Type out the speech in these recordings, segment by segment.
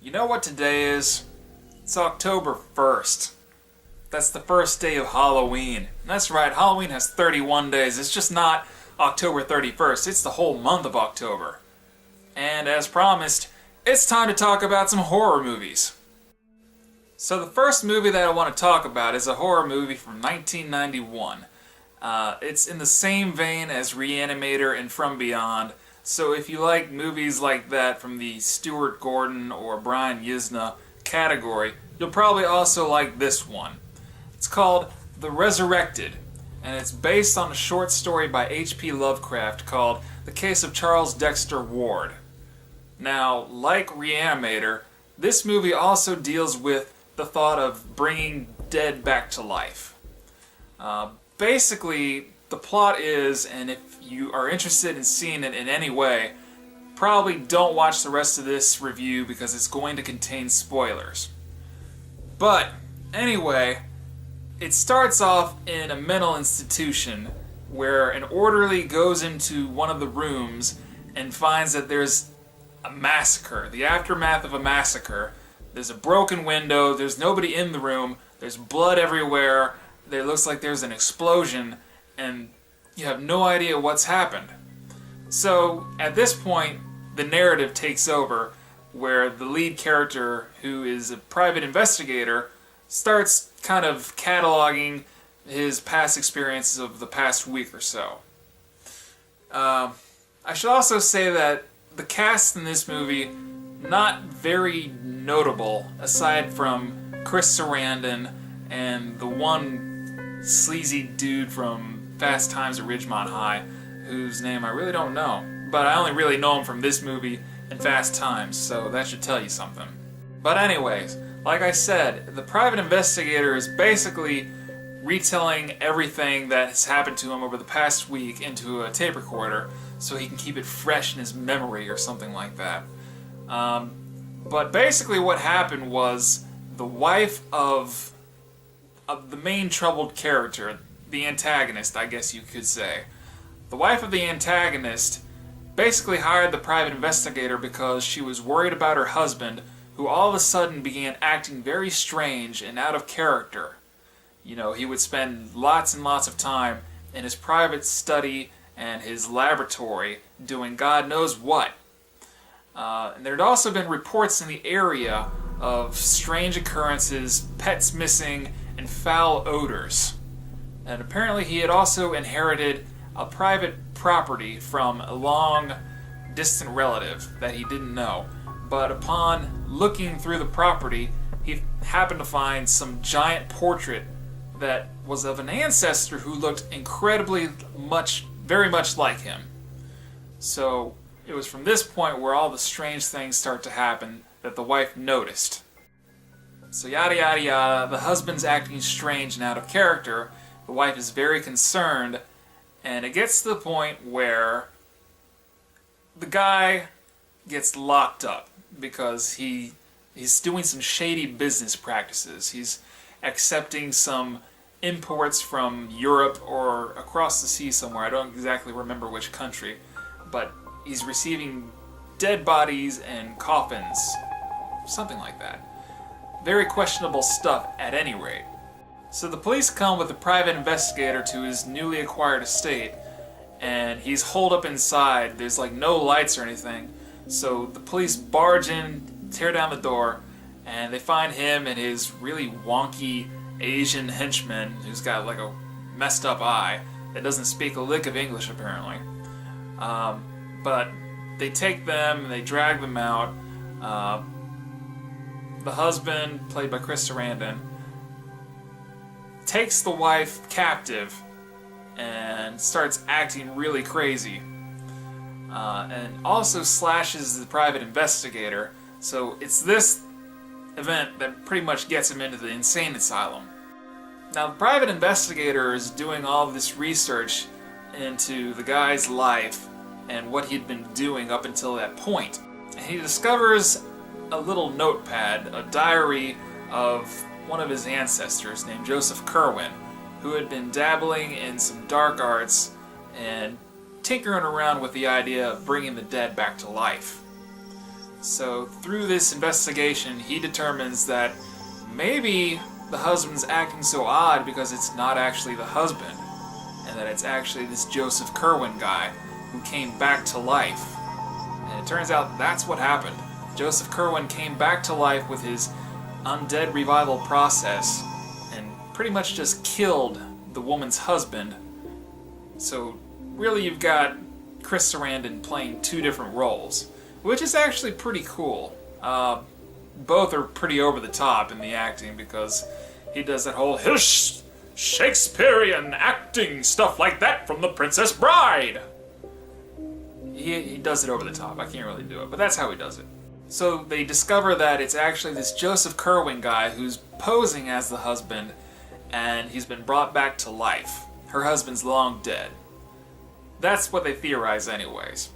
You know what today is? It's October 1st. That's the first day of Halloween. And that's right, Halloween has 31 days. It's just not October 31st, it's the whole month of October. And as promised, it's time to talk about some horror movies. So the first movie that I want to talk about is a horror movie from 1991. It's in the same vein as Reanimator and From Beyond, so if you like movies like that from the Stuart Gordon or Brian Yuzna category, you'll probably also like this one. It's called The Resurrected, and it's based on a short story by H.P. Lovecraft called The Case of Charles Dexter Ward. Now, like Reanimator, this movie also deals with the thought of bringing dead back to life. Basically, the plot is, and if you are interested in seeing it in any way, probably don't watch the rest of this review because it's going to contain spoilers. But, anyway, it starts off in a mental institution where an orderly goes into one of the rooms and finds that there's a massacre, the aftermath of a massacre. There's a broken window, there's nobody in the room, there's blood everywhere, there looks like there's an explosion, and you have no idea what's happened. So, at this point, the narrative takes over, where the lead character, who is a private investigator, starts kind of cataloging his past experiences of the past week or so. I should also say that the cast in this movie, not very notable, aside from Chris Sarandon and the one sleazy dude from Fast Times at Ridgemont High, whose name I really don't know. But I only really know him from this movie and Fast Times, so that should tell you something. But anyways, like I said, the private investigator is basically retelling everything that has happened to him over the past week into a tape recorder so he can keep it fresh in his memory or something like that. But basically what happened was the wife of the main troubled character, the antagonist, I guess you could say. The wife of the antagonist basically hired the private investigator because she was worried about her husband, who all of a sudden began acting very strange and out of character. You know, he would spend lots and lots of time in his private study and his laboratory doing God knows what. And there had also been reports in the area of strange occurrences, pets missing, and foul odors. And apparently he had also inherited a private property from a long distant relative that he didn't know. But upon looking through the property, he happened to find some giant portrait that was of an ancestor who looked very much like him. So it was from this point where all the strange things start to happen that the wife noticed. So yada yada yada, the husband's acting strange and out of character, the wife is very concerned, and it gets to the point where the guy gets locked up because he's doing some shady business practices. He's accepting some imports from Europe or across the sea somewhere. I don't exactly remember which country, but he's receiving dead bodies and coffins, something like that. Very questionable stuff at any rate. So the police come with a private investigator to his newly acquired estate, and he's holed up inside. There's like no lights or anything. So the police barge in, tear down the door, and they find him and his really wonky Asian henchman who's got like a messed up eye that doesn't speak a lick of English apparently. But they take them and they drag them out. The husband, played by Chris Sarandon, takes the wife captive and starts acting really crazy. And also slashes the private investigator. So it's this event that pretty much gets him into the insane asylum. Now the private investigator is doing all of this research into the guy's life and what he'd been doing up until that point. And he discovers a little notepad, a diary of one of his ancestors named Joseph Kerwin, who had been dabbling in some dark arts and tinkering around with the idea of bringing the dead back to life. So through this investigation, he determines that maybe the husband's acting so odd because it's not actually the husband, and that it's actually this Joseph Kerwin guy who came back to life. And it turns out that's what happened. Joseph Kerwin came back to life with his undead revival process and pretty much just killed the woman's husband. So really you've got Chris Sarandon playing two different roles, which is actually pretty cool. Both are pretty over the top in the acting because he does that whole Shakespearean acting stuff like that from The Princess Bride. He does it over the top. I can't really do it, but that's how he does it. So they discover that it's actually this Joseph Kerwin guy who's posing as the husband, and he's been brought back to life. Her husband's long dead. That's what they theorize anyways.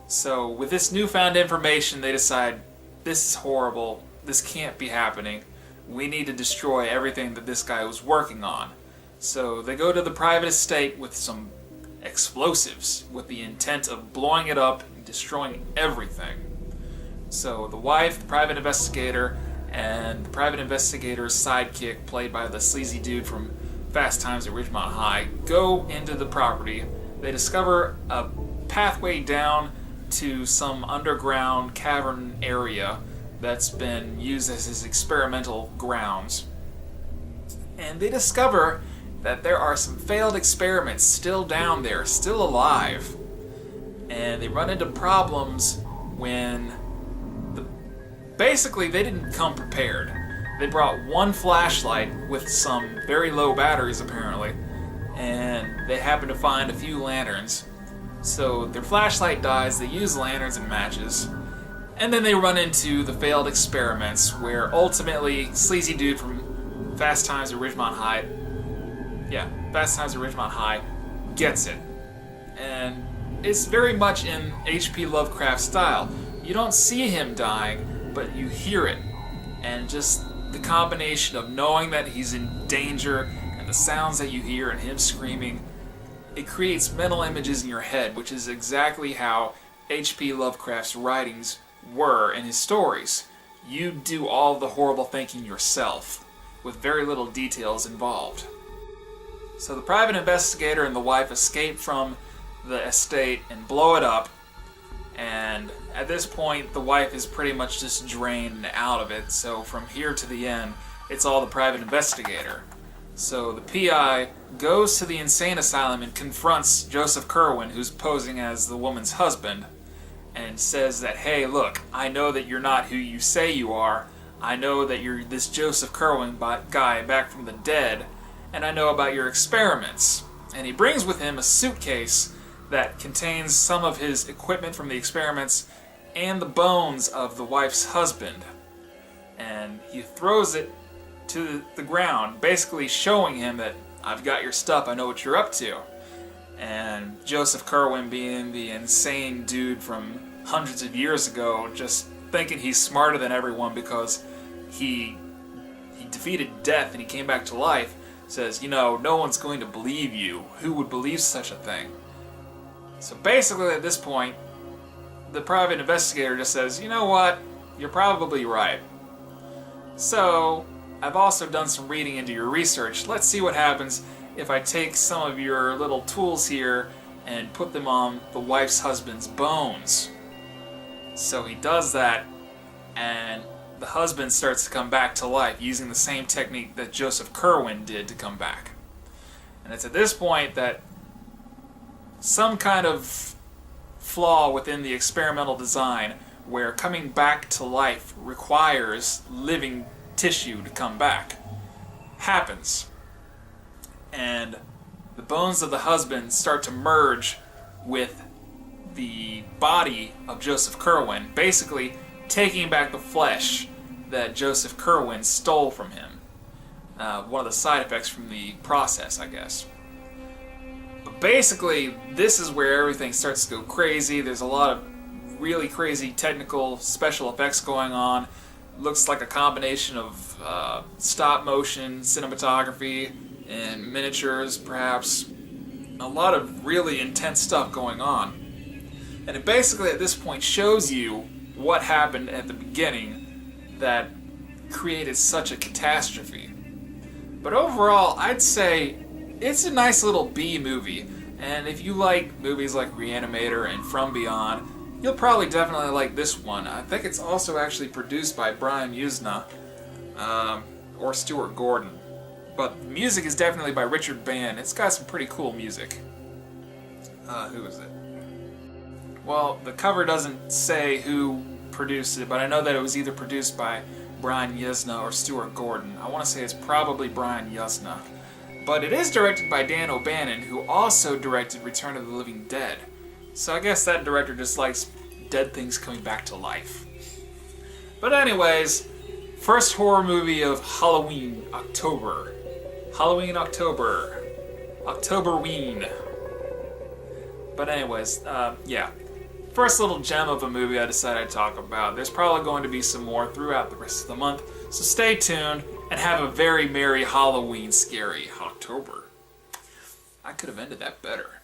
So with this newfound information, they decide, this is horrible, this can't be happening, we need to destroy everything that this guy was working on. So they go to the private estate with some explosives with the intent of blowing it up and destroying everything. So the wife, the private investigator, and the private investigator's sidekick, played by the sleazy dude from Fast Times at Ridgemont High, go into the property. They discover a pathway down to some underground cavern area that's been used as his experimental grounds. And they discover that there are some failed experiments still down there, still alive. And they run into problems when basically they didn't come prepared. They brought one flashlight with some very low batteries apparently, and they happen to find a few lanterns. So their flashlight dies, they use lanterns and matches, and then they run into the failed experiments where ultimately sleazy dude from Fast Times at Ridgemont High, gets it. And it's very much in H.P. Lovecraft style. You don't see him dying, but you hear it. And just the combination of knowing that he's in danger and the sounds that you hear and him screaming, it creates mental images in your head, which is exactly how H.P. Lovecraft's writings were in his stories. You do all the horrible thinking yourself, with very little details involved. So the private investigator and the wife escape from the estate and blow it up, and at this point the wife is pretty much just drained out of it, so from here to the end it's all the private investigator. So the PI goes to the insane asylum and confronts Joseph Kerwin, who's posing as the woman's husband, and says that, hey, look, I know that you're not who you say you are. I know that you're this Joseph Kerwin guy back from the dead, and I know about your experiments. And he brings with him a suitcase that contains some of his equipment from the experiments and the bones of the wife's husband. And he throws it to the ground, basically showing him that, I've got your stuff, I know what you're up to. And Joseph Kerwin, being the insane dude from hundreds of years ago, just thinking he's smarter than everyone because he defeated death and he came back to life, says, no one's going to believe you. Who would believe such a thing? So basically at this point, the private investigator just says, you know what, you're probably right. So I've also done some reading into your research. Let's see what happens if I take some of your little tools here and put them on the wife's husband's bones. So he does that, and the husband starts to come back to life using the same technique that Joseph Kerwin did to come back. And it's at this point that some kind of flaw within the experimental design where coming back to life requires living tissue to come back happens. And the bones of the husband start to merge with the body of Joseph Kerwin, basically taking back the flesh that Joseph Kerwin stole from him. One of the side effects from the process, I guess. But basically, this is where everything starts to go crazy. There's a lot of really crazy technical special effects going on. Looks like a combination of stop motion, cinematography, and miniatures, perhaps. A lot of really intense stuff going on. And it basically, at this point, shows you what happened at the beginning that created such a catastrophe. But overall, I'd say it's a nice little B movie, and if you like movies like Reanimator and From Beyond, you'll probably definitely like this one. I think it's also actually produced by Brian Yuzna or Stuart Gordon, but the music is definitely by Richard Band. It's got some pretty cool music. Who is it? Well, the cover doesn't say who produced it, but I know that it was either produced by Brian Yuzna or Stuart Gordon. I want to say it's probably Brian Yuzna. But it is directed by Dan O'Bannon, who also directed Return of the Living Dead. So I guess that director just likes dead things coming back to life. But anyways, first horror movie of Halloween, October. Halloween, October. Octoberween. But anyways, yeah. First little gem of a movie I decided to talk about. There's probably going to be some more throughout the rest of the month, so stay tuned and have a very merry Halloween scary October. I could have ended that better.